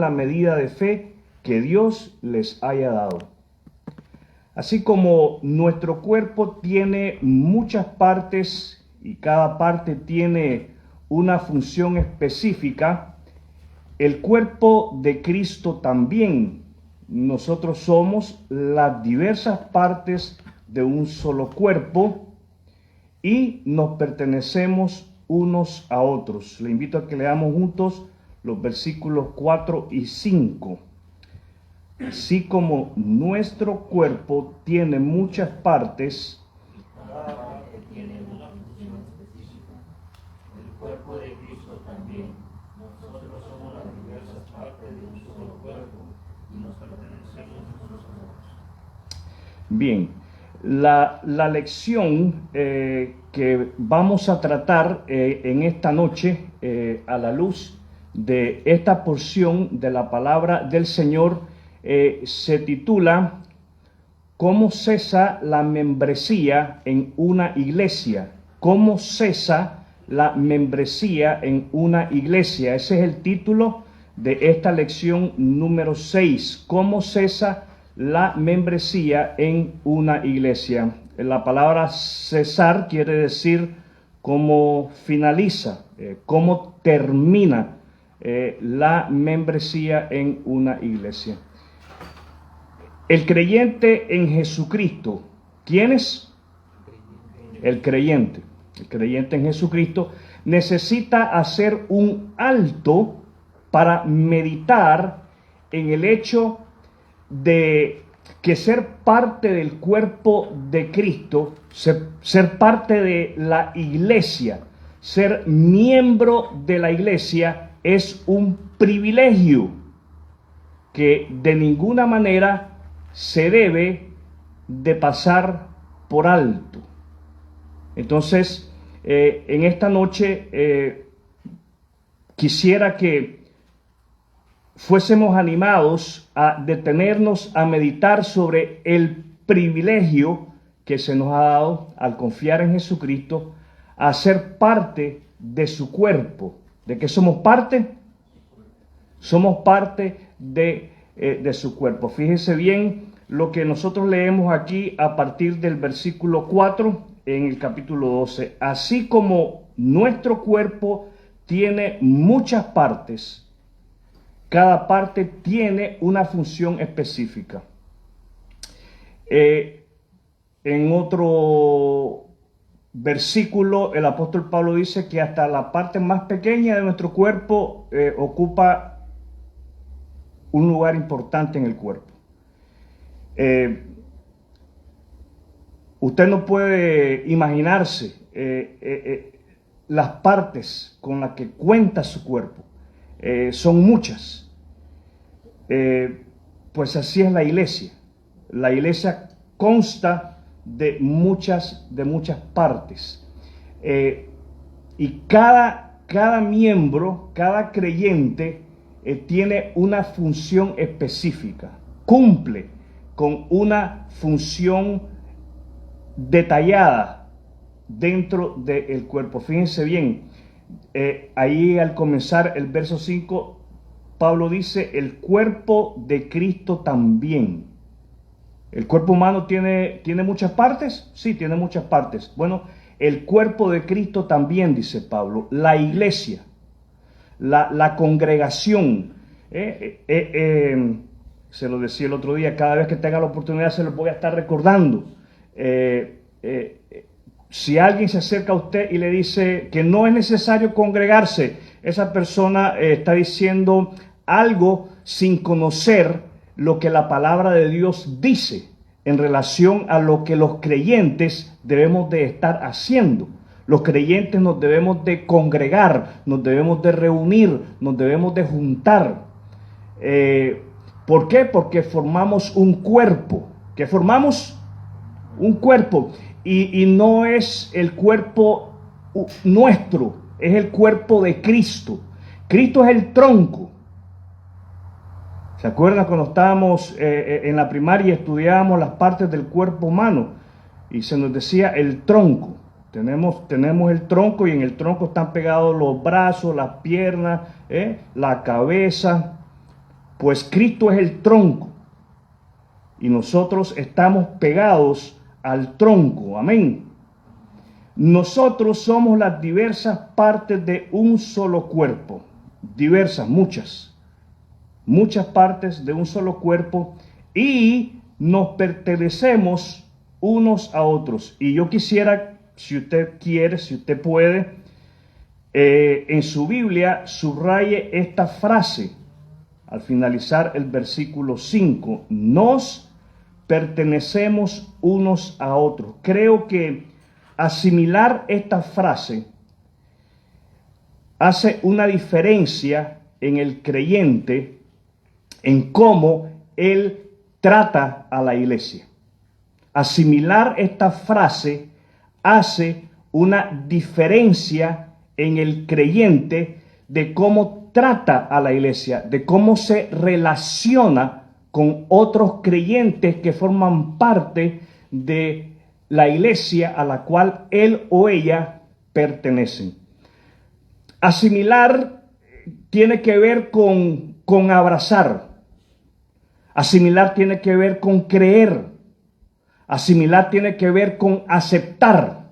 según la medida de fe que Dios les haya dado. Así como nuestro cuerpo tiene muchas partes y cada parte tiene una función específica, el cuerpo de Cristo también. Nosotros somos las diversas partes de un solo cuerpo y nos pertenecemos unos a otros. Le invito a que leamos juntos los versículos 4 y 5. Así como nuestro cuerpo tiene muchas partes, cada parte tiene una función específica. El cuerpo de Cristo también. Nosotros somos las diversas partes de un solo cuerpo y nos pertenecemos unos a otros. bien, la lección que vamos a tratar en esta noche a la luz de esta porción de la palabra del Señor se titula ¿Cómo cesa la membresía en una iglesia? ¿Cómo cesa la membresía en una iglesia? Ese es el título de esta lección número 6. ¿Cómo cesa la membresía en una iglesia? La palabra cesar quiere decir cómo finaliza, cómo termina la membresía en una iglesia. El creyente en Jesucristo, ¿quién es? El creyente. El creyente en Jesucristo necesita hacer un alto para meditar en el hecho de que ser parte del cuerpo de Cristo, ser parte de la iglesia, ser miembro de la iglesia es un privilegio que de ninguna manera se debe de pasar por alto. Entonces, en esta noche quisiera que fuésemos animados a detenernos a meditar sobre el privilegio que se nos ha dado al confiar en Jesucristo, a ser parte de su cuerpo. ¿De qué somos parte? Somos parte de su cuerpo. Fíjense bien lo que nosotros leemos aquí a partir del versículo 4 en el capítulo 12. Así como nuestro cuerpo tiene muchas partes, cada parte tiene una función específica. En otro versículo, el apóstol Pablo dice que hasta la parte más pequeña de nuestro cuerpo ocupa un lugar importante en el cuerpo. Usted no puede imaginarse las partes con las que cuenta su cuerpo. Son muchas. Pues así es la iglesia. La iglesia consta de muchas partes. Y cada miembro, cada creyente tiene una función específica, cumple con una función detallada dentro del cuerpo. Fíjense bien, ahí al comenzar el verso 5, Pablo dice, el cuerpo de Cristo también. ¿El cuerpo humano tiene muchas partes? Sí, tiene muchas partes. Bueno, el cuerpo de Cristo también, dice Pablo, la iglesia. La congregación, se lo decía el otro día, cada vez que tenga la oportunidad se lo voy a estar recordando. Si alguien se acerca a usted y le dice que no es necesario congregarse, esa persona está diciendo algo sin conocer lo que la palabra de Dios dice en relación a lo que los creyentes debemos de estar haciendo. Los creyentes nos debemos de congregar, nos debemos de reunir, nos debemos de juntar. ¿Por qué? Porque formamos un cuerpo. ¿Qué formamos? Un cuerpo. Y no es el cuerpo nuestro, es el cuerpo de Cristo. Cristo es el tronco. ¿Se acuerdan cuando estábamos en la primaria y estudiábamos las partes del cuerpo humano? Y se nos decía el tronco. Tenemos el tronco y en el tronco están pegados los brazos, las piernas, la cabeza. pues Cristo es el tronco y nosotros estamos pegados al tronco. Amén. Nosotros somos las diversas partes de un solo cuerpo. Diversas, muchas partes de un solo cuerpo, y nos pertenecemos unos a otros. Y yo quisiera, si usted quiere, si usted puede, en su Biblia subraye esta frase al finalizar el versículo 5. Nos pertenecemos unos a otros. Creo que asimilar esta frase hace una diferencia en el creyente, en cómo él trata a la iglesia. Asimilar esta frase hace una diferencia en el creyente de cómo trata a la iglesia, de cómo se relaciona con otros creyentes que forman parte de la iglesia a la cual él o ella pertenecen. Asimilar tiene que ver con abrazar. Asimilar tiene que ver con creer. Asimilar tiene que ver con aceptar.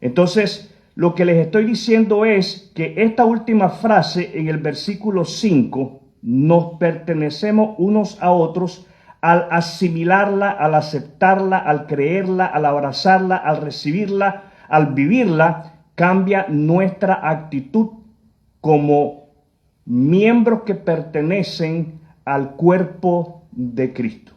Entonces, lo que les estoy diciendo es que esta última frase en el versículo 5, nos pertenecemos unos a otros, al asimilarla, al aceptarla, al creerla, al abrazarla, al recibirla, al vivirla, cambia nuestra actitud como miembros que pertenecen al cuerpo de Cristo.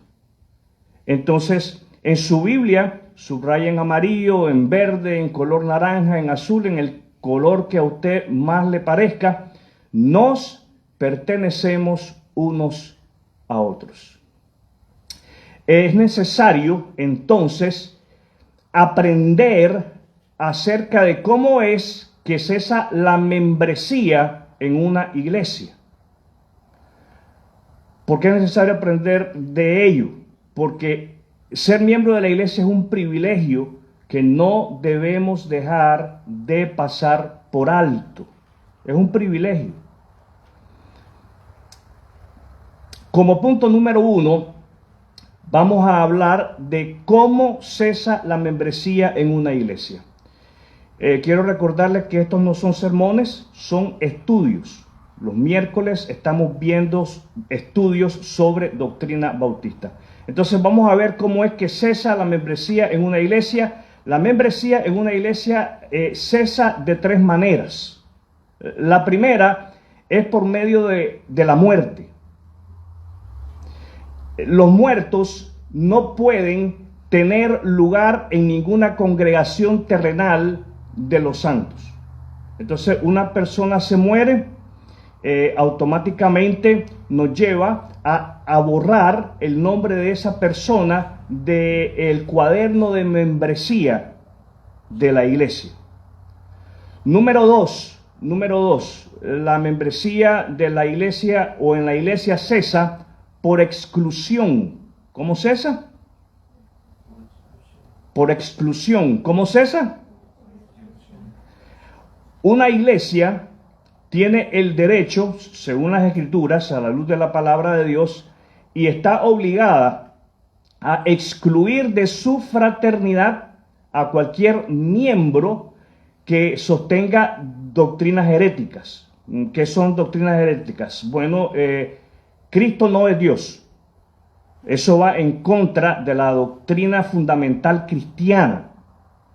Entonces, en su Biblia, subraya en amarillo, en verde, en color naranja, en azul, en el color que a usted más le parezca, nos pertenecemos unos a otros. Es necesario, entonces, aprender acerca de cómo es que cesa la membresía en una iglesia. ¿Por qué es necesario aprender de ello? Porque ser miembro de la iglesia es un privilegio que no debemos dejar de pasar por alto. Es un privilegio. Como punto número 1, vamos a hablar de cómo cesa la membresía en una iglesia. Quiero recordarles que estos no son sermones, son estudios. Los miércoles estamos viendo estudios sobre doctrina bautista. Entonces vamos a ver cómo es que cesa la membresía en una iglesia. La membresía en una iglesia cesa de 3 maneras. La primera es por medio de la muerte. Los muertos no pueden tener lugar en ninguna congregación terrenal de los santos. Entonces, una persona se muere, automáticamente nos lleva a borrar el nombre de esa persona del cuaderno de membresía de la iglesia. Número dos, la membresía de la iglesia o en la iglesia cesa por exclusión. ¿Cómo cesa? Por exclusión. ¿Cómo cesa? Una iglesia tiene el derecho, según las Escrituras, a la luz de la palabra de Dios, y está obligada a excluir de su fraternidad a cualquier miembro que sostenga doctrinas heréticas. ¿Qué son doctrinas heréticas? Bueno, Cristo no es Dios. Eso va en contra de la doctrina fundamental cristiana.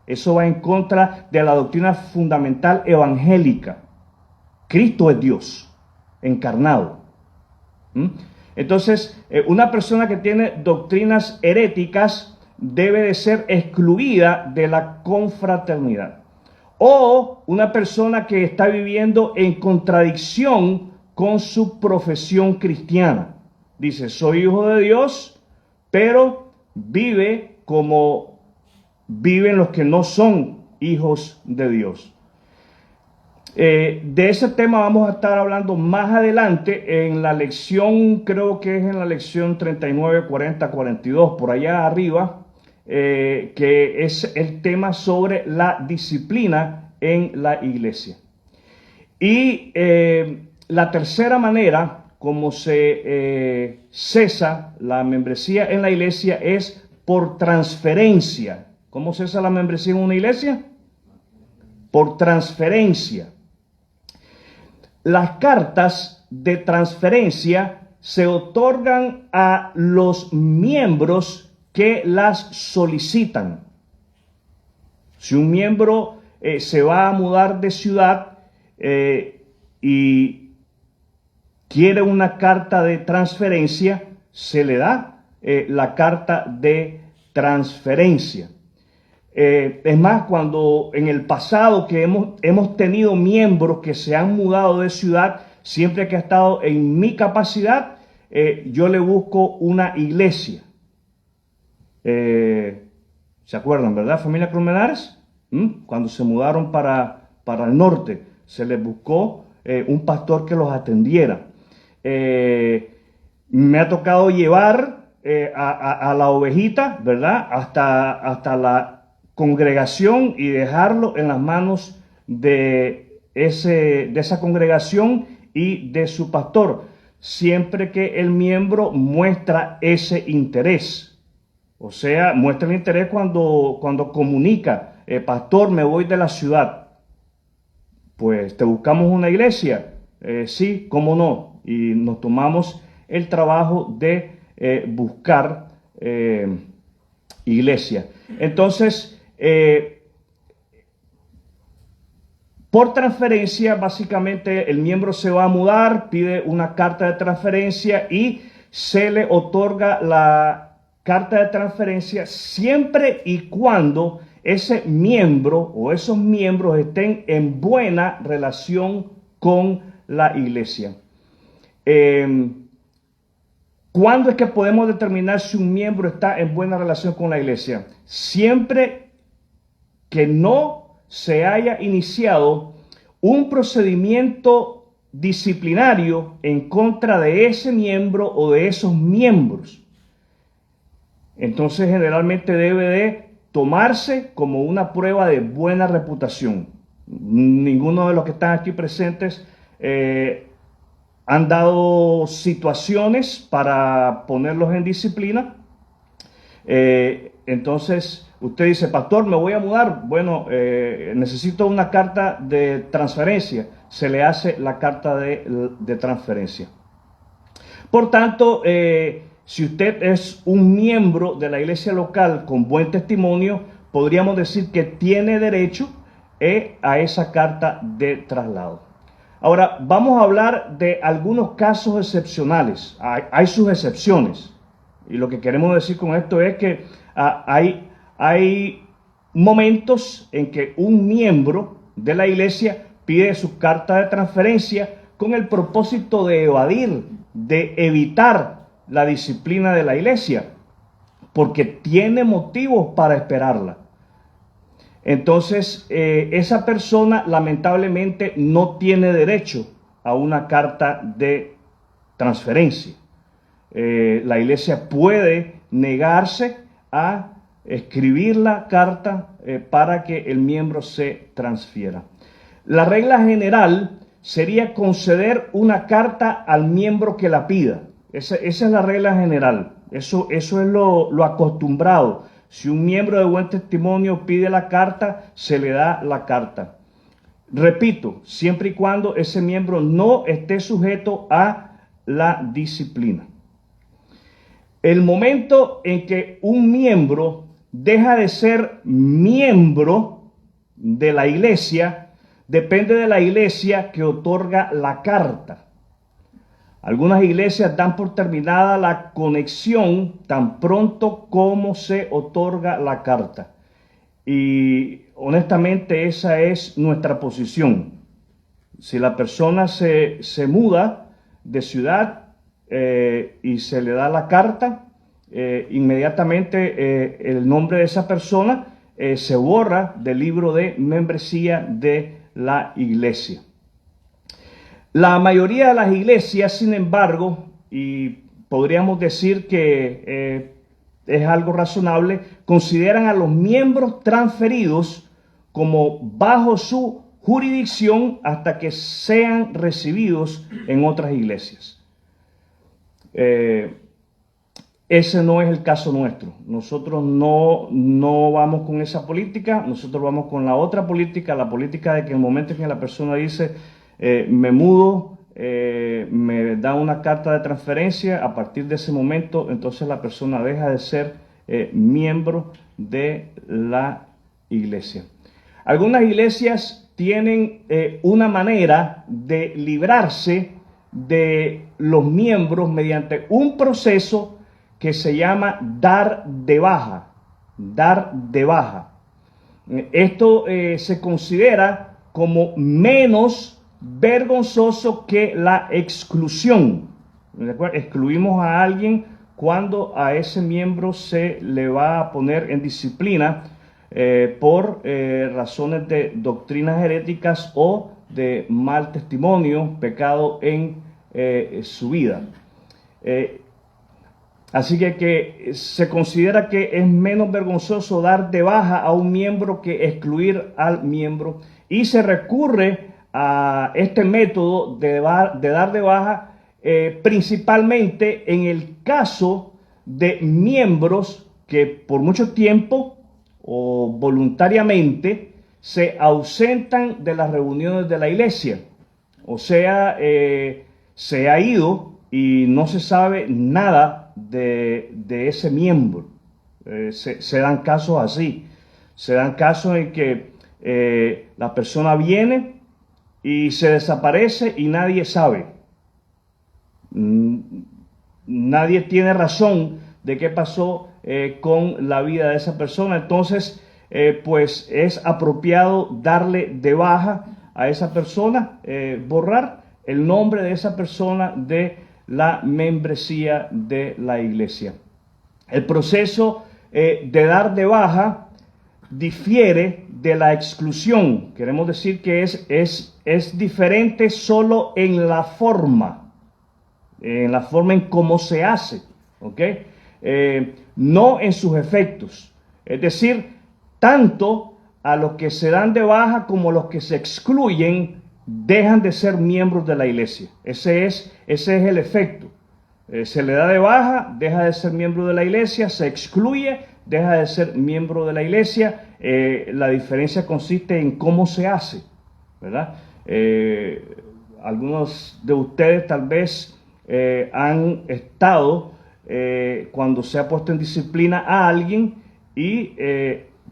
Eso va en contra de la doctrina fundamental evangélica. Cristo es Dios encarnado. Entonces, una persona que tiene doctrinas heréticas debe de ser excluida de la confraternidad. O una persona que está viviendo en contradicción con su profesión cristiana. Dice, soy hijo de Dios, pero vive como viven los que no son hijos de Dios. De ese tema vamos a estar hablando más adelante en la lección, creo que es en la lección 39, 40, 42, por allá arriba, que es el tema sobre la disciplina en la iglesia. Y la tercera manera como se cesa la membresía en la iglesia es por transferencia. ¿Cómo cesa la membresía en una iglesia? Por transferencia. Las cartas de transferencia se otorgan a los miembros que las solicitan. Si un miembro se va a mudar de ciudad y quiere una carta de transferencia, se le da la carta de transferencia. Es más, cuando en el pasado que hemos tenido miembros que se han mudado de ciudad, siempre que ha estado en mi capacidad, yo le busco una iglesia. ¿Se acuerdan, verdad, familia Colmenares? Cuando se mudaron para el norte, se les buscó un pastor que los atendiera. Me ha tocado llevar a la ovejita, ¿verdad?, hasta la congregación y dejarlo en las manos de esa congregación y de su pastor, siempre que el miembro muestra ese interés. O sea, muestra el interés cuando comunica, pastor, me voy de la ciudad, pues te buscamos una iglesia. Sí, cómo no, y nos tomamos el trabajo de buscar iglesia. Entonces, por transferencia, básicamente el miembro se va a mudar, pide una carta de transferencia y se le otorga la carta de transferencia siempre y cuando ese miembro o esos miembros estén en buena relación con la iglesia. ¿Cuándo es que podemos determinar si un miembro está en buena relación con la iglesia? Siempre que no se haya iniciado un procedimiento disciplinario en contra de ese miembro o de esos miembros. Entonces, generalmente debe de tomarse como una prueba de buena reputación. Ninguno de los que están aquí presentes han dado situaciones para ponerlos en disciplina. Entonces, usted dice, pastor, me voy a mudar. Bueno, necesito una carta de transferencia. Se le hace la carta de transferencia. Por tanto, si usted es un miembro de la iglesia local con buen testimonio, podríamos decir que tiene derecho a esa carta de traslado. Ahora, vamos a hablar de algunos casos excepcionales. Hay sus excepciones. Y lo que queremos decir con esto es que hay momentos en que un miembro de la iglesia pide su carta de transferencia con el propósito de evitar la disciplina de la iglesia, porque tiene motivos para esperarla. Entonces, esa persona lamentablemente no tiene derecho a una carta de transferencia. La iglesia puede negarse a escribir la carta para que el miembro se transfiera. La regla general sería conceder una carta al miembro que la pida. Esa es la regla general. Eso es lo acostumbrado. Si un miembro de buen testimonio pide la carta, se le da la carta. Repito, siempre y cuando ese miembro no esté sujeto a la disciplina. El momento en que un miembro deja de ser miembro de la iglesia, depende de la iglesia que otorga la carta. Algunas iglesias dan por terminada la conexión tan pronto como se otorga la carta. Y honestamente esa es nuestra posición. Si la persona se muda de ciudad y se le da la carta, inmediatamente el nombre de esa persona se borra del libro de membresía de la iglesia. La mayoría de las iglesias, sin embargo, y podríamos decir que es algo razonable, consideran a los miembros transferidos como bajo su jurisdicción hasta que sean recibidos en otras iglesias. Ese no es el caso nuestro. Nosotros no vamos con esa política, nosotros vamos con la otra política, la política de que en el momento en que la persona dice me mudo, me da una carta de transferencia, a partir de ese momento entonces la persona deja de ser miembro de la iglesia. Algunas iglesias tienen una manera de librarse de los miembros mediante un proceso que se llama dar de baja. Dar de baja. Esto se considera como menos vergonzoso que la exclusión. Excluimos a alguien cuando a ese miembro se le va a poner en disciplina por razones de doctrinas heréticas o de mal testimonio, pecado en su vida. Así que se considera que es menos vergonzoso dar de baja a un miembro que excluir al miembro, y se recurre a este método de dar de baja principalmente en el caso de miembros que por mucho tiempo o voluntariamente se ausentan de las reuniones de la iglesia, o sea, se ha ido y no se sabe nada de ese miembro. Se dan casos así, se dan casos en que la persona viene y se desaparece y nadie sabe. Nadie tiene razón de qué pasó con la vida de esa persona. Entonces, pues es apropiado darle de baja a esa persona, borrar el nombre de esa persona de la membresía de la iglesia. El proceso de dar de baja difiere de la exclusión. Queremos decir que es diferente solo en la forma en cómo se hace, ¿ok? No en sus efectos. Es decir, tanto a los que se dan de baja como a los que se excluyen dejan de ser miembros de la iglesia. Ese es el efecto. Se le da de baja, deja de ser miembro de la iglesia; se excluye, deja de ser miembro de la iglesia. La diferencia consiste en cómo se hace, ¿verdad? Algunos de ustedes tal vez han estado cuando se ha puesto en disciplina a alguien y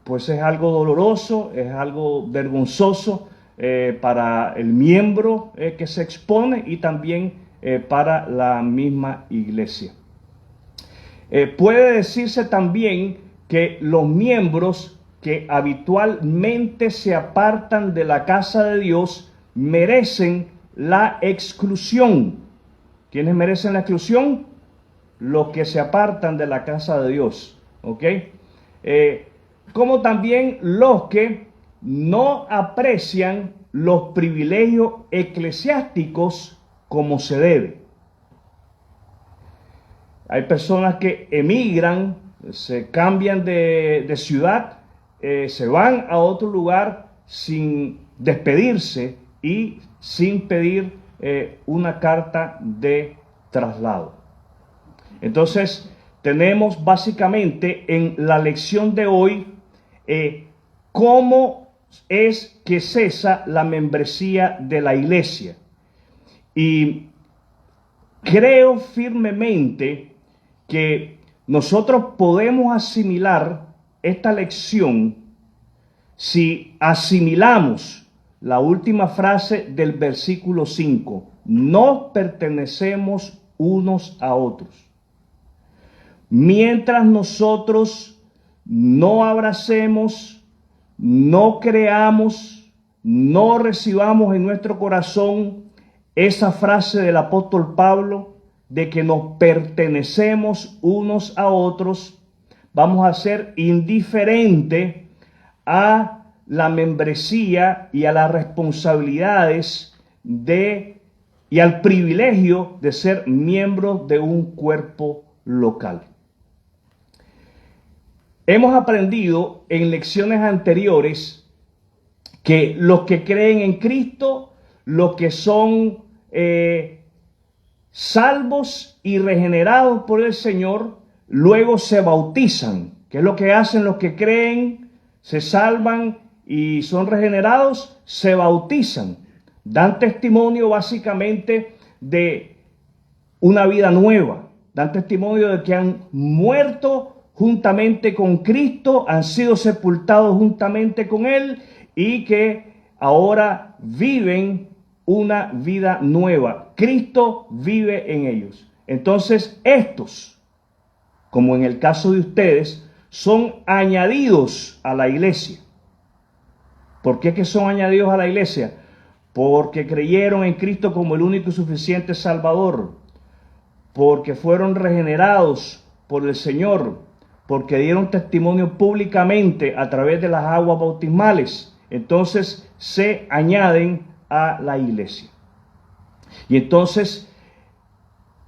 pues es algo doloroso, es algo vergonzoso para el miembro que se expone y también para la misma iglesia. Puede decirse también que los miembros que habitualmente se apartan de la casa de Dios merecen la exclusión. ¿Quiénes merecen la exclusión? Los que se apartan de la casa de Dios, ¿ok? Como también los que no aprecian los privilegios eclesiásticos como se debe. Hay personas que emigran, se cambian de ciudad, se van a otro lugar sin despedirse y sin pedir una carta de traslado. Entonces, tenemos básicamente en la lección de hoy cómo es que cesa la membresía de la iglesia. Y creo firmemente que nosotros podemos asimilar esta lección si asimilamos la última frase del versículo 5. No pertenecemos unos a otros. Mientras nosotros no abracemos, no creamos, no recibamos en nuestro corazón esa frase del apóstol Pablo de que nos pertenecemos unos a otros, vamos a ser indiferentes a la membresía y a las responsabilidades y al privilegio de ser miembros de un cuerpo local. Hemos aprendido en lecciones anteriores que los que creen en Cristo, los que son salvos y regenerados por el Señor, luego se bautizan, que es lo que hacen los que creen, se salvan y son regenerados, se bautizan. Dan testimonio básicamente de una vida nueva. Dan testimonio de que han muerto juntamente con Cristo, han sido sepultados juntamente con Él y que ahora viven una vida nueva. Cristo vive en ellos. Entonces estos, como en el caso de ustedes, son añadidos a la iglesia. ¿Por qué que son añadidos a la iglesia? Porque creyeron en Cristo como el único y suficiente Salvador, porque fueron regenerados por el Señor, porque dieron testimonio públicamente a través de las aguas bautismales. Entonces se añaden a la iglesia. Y entonces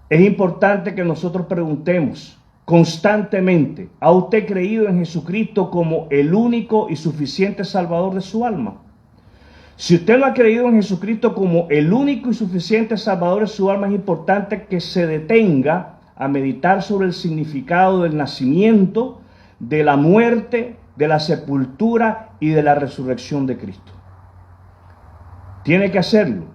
es importante que nosotros preguntemos constantemente: ¿ha usted creído en Jesucristo como el único y suficiente Salvador de su alma? Si usted no ha creído en Jesucristo como el único y suficiente Salvador de su alma, es importante que se detenga a meditar sobre el significado del nacimiento, de la muerte, de la sepultura y de la resurrección de Cristo. Tiene que hacerlo.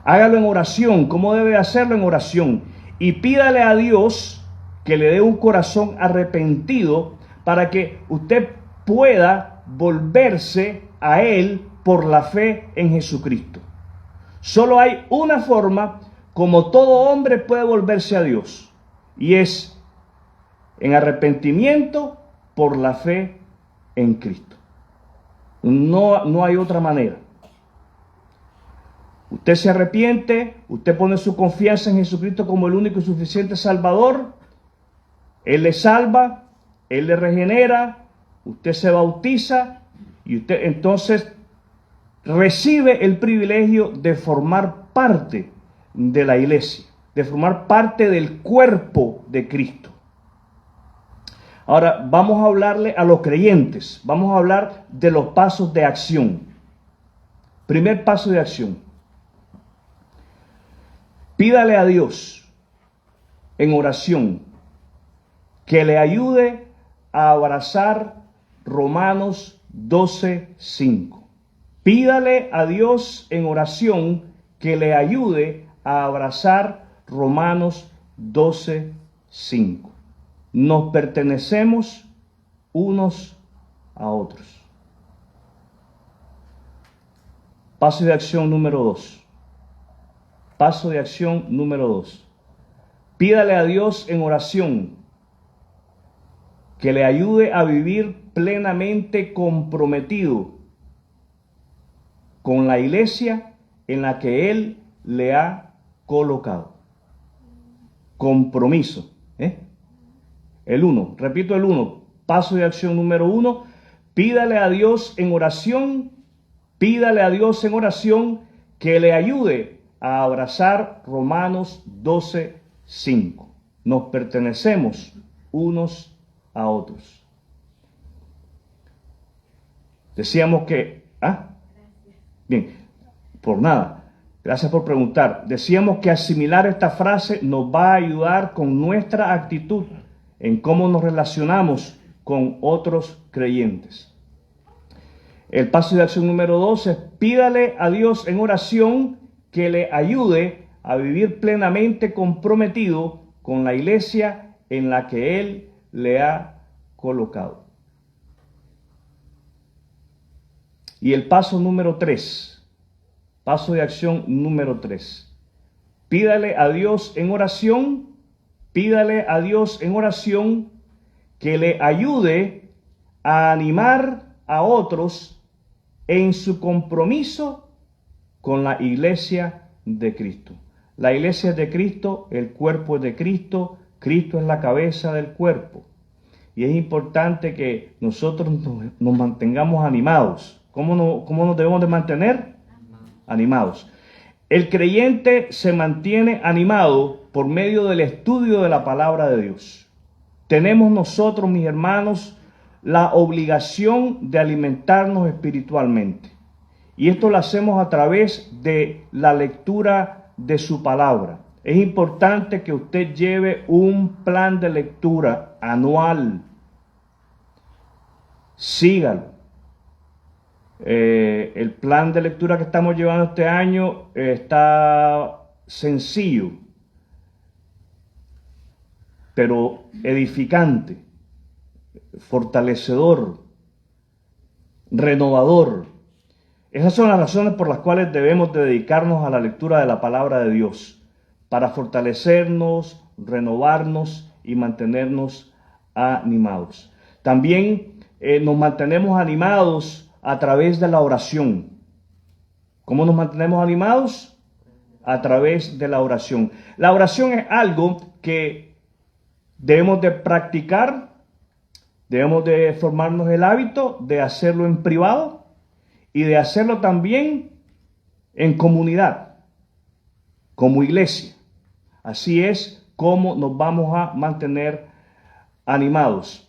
Hágalo en oración. ¿Cómo debe hacerlo? En oración. Y pídale a Dios que le dé un corazón arrepentido para que usted pueda volverse a Él por la fe en Jesucristo. Solo hay una forma como todo hombre puede volverse a Dios, y es en arrepentimiento por la fe en Cristo. No hay otra manera. Usted se arrepiente, usted pone su confianza en Jesucristo como el único y suficiente Salvador, Él le salva, Él le regenera, usted se bautiza y usted entonces recibe el privilegio de formar parte de la iglesia, de formar parte del cuerpo de Cristo. Ahora vamos a hablarle a los creyentes, vamos a hablar de los pasos de acción. Primer paso de acción: pídale a Dios en oración que le ayude a abrazar Romanos 12:5. Pídale a Dios en oración que le ayude a abrazar Romanos 12:5. Nos pertenecemos unos a otros. Paso de acción número 2. Paso de acción número 2. Pídale a Dios en oración que le ayude a vivir plenamente comprometido con la iglesia en la que Él le ha colocado. Compromiso. El 1, repito el 1. Paso de acción número 1. Pídale a Dios en oración. Pídale a Dios en oración que le ayude a abrazar Romanos 12:5. Nos pertenecemos unos a otros. Decíamos que... Bien, por nada. Gracias por preguntar. Decíamos que asimilar esta frase nos va a ayudar con nuestra actitud en cómo nos relacionamos con otros creyentes. El paso de acción número 2 es: pídale a Dios en oración que le ayude a vivir plenamente comprometido con la iglesia en la que Él le ha colocado. Y el paso número 3, paso de acción número 3. Pídale a Dios en oración, pídale a Dios en oración que le ayude a animar a otros en su compromiso con la iglesia de Cristo. La iglesia es de Cristo, el cuerpo es de Cristo, Cristo es la cabeza del cuerpo. Y es importante que nosotros nos mantengamos animados. ¿Cómo nos debemos de mantener? Animados. El creyente se mantiene animado por medio del estudio de la palabra de Dios. Tenemos nosotros, mis hermanos, la obligación de alimentarnos espiritualmente. Y esto lo hacemos a través de la lectura de su palabra. Es importante que usted lleve un plan de lectura anual. Sígalo. El plan de lectura que estamos llevando este año está sencillo, pero edificante, fortalecedor, renovador. Esas son las razones por las cuales debemos de dedicarnos a la lectura de la palabra de Dios, para fortalecernos, renovarnos y mantenernos animados. También nos mantenemos animados a través de la oración. ¿Cómo nos mantenemos animados? A través de la oración. La oración es algo que debemos de practicar, debemos de formarnos el hábito de hacerlo en privado y de hacerlo también en comunidad, como iglesia. Así es como nos vamos a mantener animados.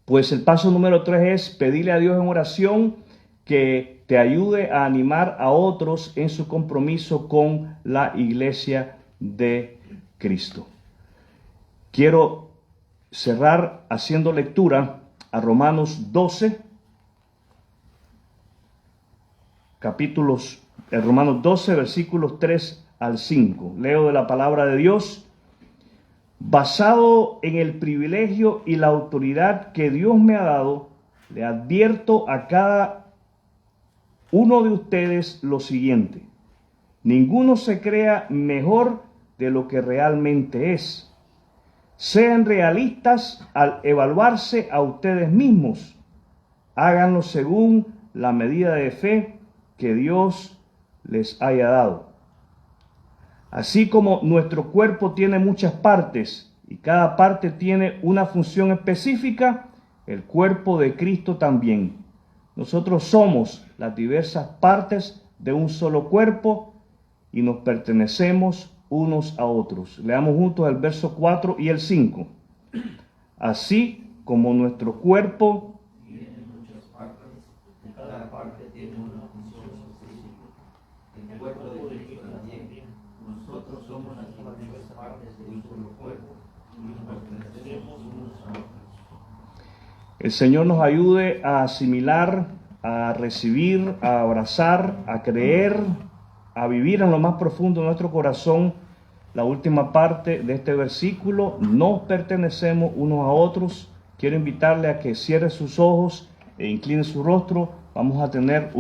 Pues el paso número 3 es pedirle a Dios en oración que te ayude a animar a otros en su compromiso con la iglesia de Cristo. Quiero cerrar haciendo lectura a Romanos 12, Romanos 12, versículos 3 al 5. Leo de la palabra de Dios. Basado en el privilegio y la autoridad que Dios me ha dado, le advierto a cada uno de ustedes lo siguiente: ninguno se crea mejor de lo que realmente es. Sean realistas al evaluarse a ustedes mismos. Háganlo según la medida de fe que Dios les haya dado. Así como nuestro cuerpo tiene muchas partes y cada parte tiene una función específica, el cuerpo de Cristo también. Nosotros somos las diversas partes de un solo cuerpo y nos pertenecemos unos a otros. Leamos juntos el verso 4 y el 5. Así como nuestro cuerpo tiene muchas partes, y cada parte tiene una función específica. El cuerpo de Cristo también. Nosotros somos las diversas partes de un solo cuerpo y nos pertenecemos unos a otros. El Señor nos ayude a asimilar, a recibir, a abrazar, a creer, a vivir en lo más profundo de nuestro corazón la última parte de este versículo. Nos pertenecemos unos a otros. Quiero invitarle a que cierre sus ojos e incline su rostro. Vamos a tener un